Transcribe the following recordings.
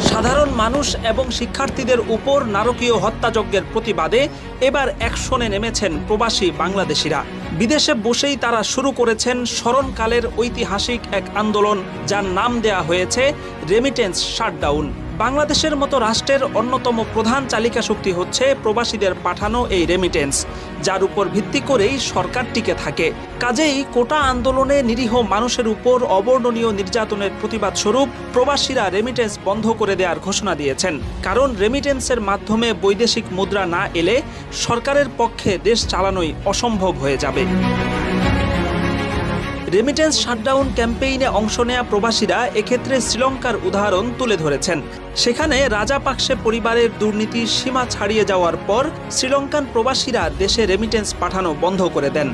সাধারণ মানুষ এবং শিক্ষার্থীদের উপর নারকীয় হত্যাযজ্ঞের প্রতিবাদে এবার অ্যাকশনে নেমেছেন প্রবাসী বাংলাদেশিরা। বিদেশে বসেই তারা শুরু করেছেন স্মরণকালের ঐতিহাসিক এক আন্দোলন, যার নাম দেয়া হয়েছে রেমিটেন্স শাটডাউন। বাংলাদেশের মতো রাষ্ট্রের অন্যতম প্রধান চালিকা শক্তি হচ্ছে প্রবাসীদের পাঠানো এই রেমিটেন্স, যার উপর ভিত্তি করেই সরকার টিকে থাকে। কাজেই কোটা আন্দোলনে নিরীহ মানুষের উপর অবর্ণনীয় নির্যাতনের প্রতিবাদ স্বরূপ প্রবাসীরা রেমিটেন্স বন্ধ করে দেওয়ার ঘোষণা দিয়েছেন। কারণ রেমিটেন্সের মাধ্যমে বৈদেশিক মুদ্রা না এলে সরকারের পক্ষে দেশ চালানোই অসম্ভব হয়ে যাবে। রেমিটেন্স শাটডাউন ক্যাম্পেইনে অংশ নেয়া প্রবাসীরা এক্ষেত্রে শ্রীলঙ্কার উদাহরণ তুলে ধরেছেন। সেখানে রাজাপাকসে পরিবারের দুর্নীতির সীমা ছাড়িয়ে যাওয়ার পর শ্রীলঙ্কান প্রবাসীরা দেশে রেমিটেন্স পাঠানো বন্ধ করে দেন।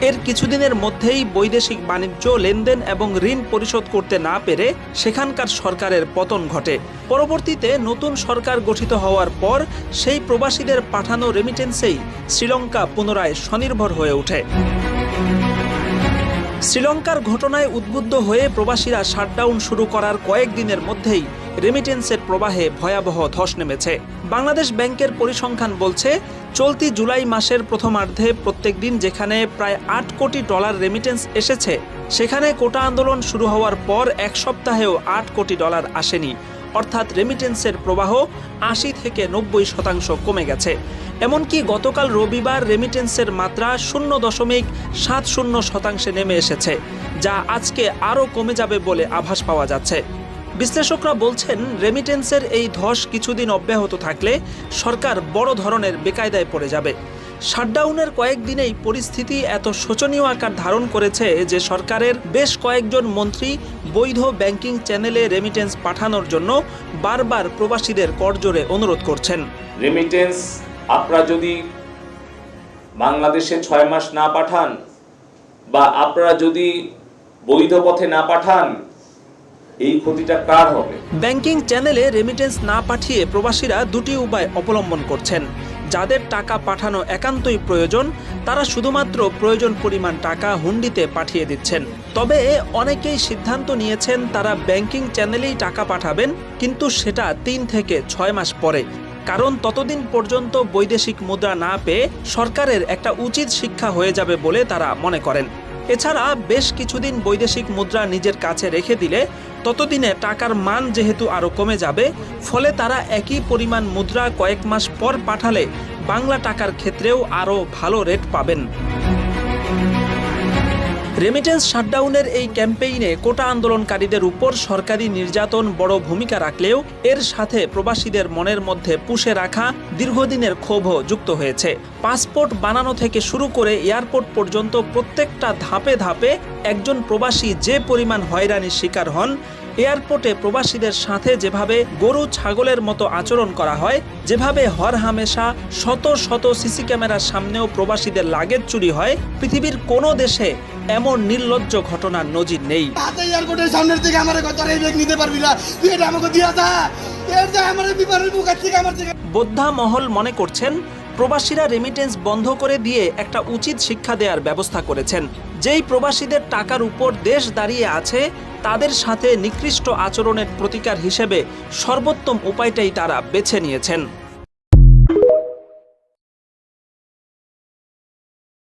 এর কিছুদিনের মধ্যেই বৈদেশিক বাণিজ্য, লেনদেন এবং ঋণ পরিশোধ করতে না পেরে সেখানকার সরকারের পতন ঘটে। পরবর্তীতে নতুন সরকার গঠিত হওয়ার পর সেই প্রবাসীদের পাঠানো রেমিটেন্সেই শ্রীলঙ্কা পুনরায় স্বনির্ভর হয়ে ওঠে। শ্রীলঙ্কার ঘটনায় উদ্বুদ্ধ হয়ে প্রবাসীরা শাটডাউন শুরু করার কয়েকদিনের মধ্যেই রেমিটেন্সের প্রবাহে ভয়াবহ ধস নেমেছে। বাংলাদেশ ব্যাংকের পরিসংখ্যান বলছে, চলতি জুলাই মাসের প্রথমার্ধে প্রত্যেক দিন যেখানে প্রায় $8 কোটি রেমিটেন্স এসেছে, সেখানে কোটা আন্দোলন শুরু হওয়ার পর এক সপ্তাহেও $8 কোটি আসেনি। অর্থাৎ রেমিটেন্সের প্রবাহ ৮০ থেকে ৯০% কমে গেছে। এমনকি গতকাল রবিবার রেমিটেন্সের মাত্রা 0.70% নেমে এসেছে, যা আজকে আরও কমে যাবে বলে আভাস পাওয়া যাচ্ছে। বিশ্লেষকরা বলছেন, রেমিটেন্সের এই ধস কিছুদিন অব্যাহত থাকলে সরকার বড় ধরনের বেকায়দায় পড়ে যাবে। শাটডাউনের কয়েকদিনেই পরিস্থিতি এত শোচনীয় আকার ধারণ করেছে যে সরকারের বেশ কয়েকজন মন্ত্রী বৈধ ব্যাংকিং চ্যানেলে রেমিটেন্স পাঠানোর জন্য বারবার প্রবাসীদের করজোড়ে অনুরোধ করছেন। রেমিটেন্স আপনারা যদি বাংলাদেশে 6 মাস না পাঠান বা আপনারা যদি বৈধ পথে না পাঠান, এই ক্ষতিটা কার হবে? ব্যাংকিং চ্যানেলে রেমিটেন্স না পাঠিয়ে প্রবাসীরা দুটি উপায় অবলম্বন করছেন। যাদের টাকা পাঠানো একান্তই প্রয়োজন, তারা শুধুমাত্র প্রয়োজন পরিমাণ টাকা হুন্ডিতে পাঠিয়ে দিচ্ছেন। তবে অনেকেই সিদ্ধান্ত নিয়েছেন তারা ব্যাংকিং চ্যানেলেই টাকা পাঠাবেন, কিন্তু সেটা 3 থেকে 6 মাস পরে। কারণ ততদিন পর্যন্ত বৈদেশিক মুদ্রা না পেয়ে সরকারের একটা উচিত শিক্ষা হয়ে যাবে বলে তারা মনে করেন। এছাড়া বেশ কিছুদিন বৈদেশিক মুদ্রা নিজের কাছে রেখে দিলে ততদিনে টাকার মান যেহেতু আরও কমে যাবে, ফলে তারা একই পরিমাণ মুদ্রা কয়েক মাস পর পাঠালে বাংলা টাকার ক্ষেত্রেও আরও ভালো রেট পাবেন। রেমিটেন্স শাটডাউনের এই ক্যাম্পেইনে কোটা আন্দোলনকারীদের উপর সরকারি নির্যাতন বড় ভূমিকা রাখলেও এর সাথে প্রবাসীদের মনের মধ্যে পুষে রাখা দীর্ঘদিনের ক্ষোভও যুক্ত হয়েছে। পাসপোর্ট বানানো থেকে শুরু করে এয়ারপোর্ট পর্যন্ত প্রত্যেকটা ধাপে ধাপে একজন প্রবাসী যে পরিমাণ হয়রানির শিকার হন, এয়ারপোর্টে প্রবাসীদের সাথে যেভাবে গরু ছাগলের মতো আচরণ করা হয়, যেভাবে হরহামেশা শত শত সিসি ক্যামেরার সামনেও প্রবাসীদের লাগেজ চুরি হয়, পৃথিবীর কোনো দেশে এমন নির্লজ্জ ঘটনার নজির নেই। বোদ্ধা মহল মনে করছেন, প্রবাসীরা রেমিটেন্স বন্ধ করে দিয়ে একটা উচিত শিক্ষা দেওয়ার ব্যবস্থা করেছেন। যেই প্রবাসীদের টাকার উপর দেশ দাঁড়িয়ে আছে, তাদের সাথে নিকৃষ্ট আচরণের প্রতিকার হিসেবে সর্বোত্তম উপায়টাই তারা বেছে নিয়েছেন।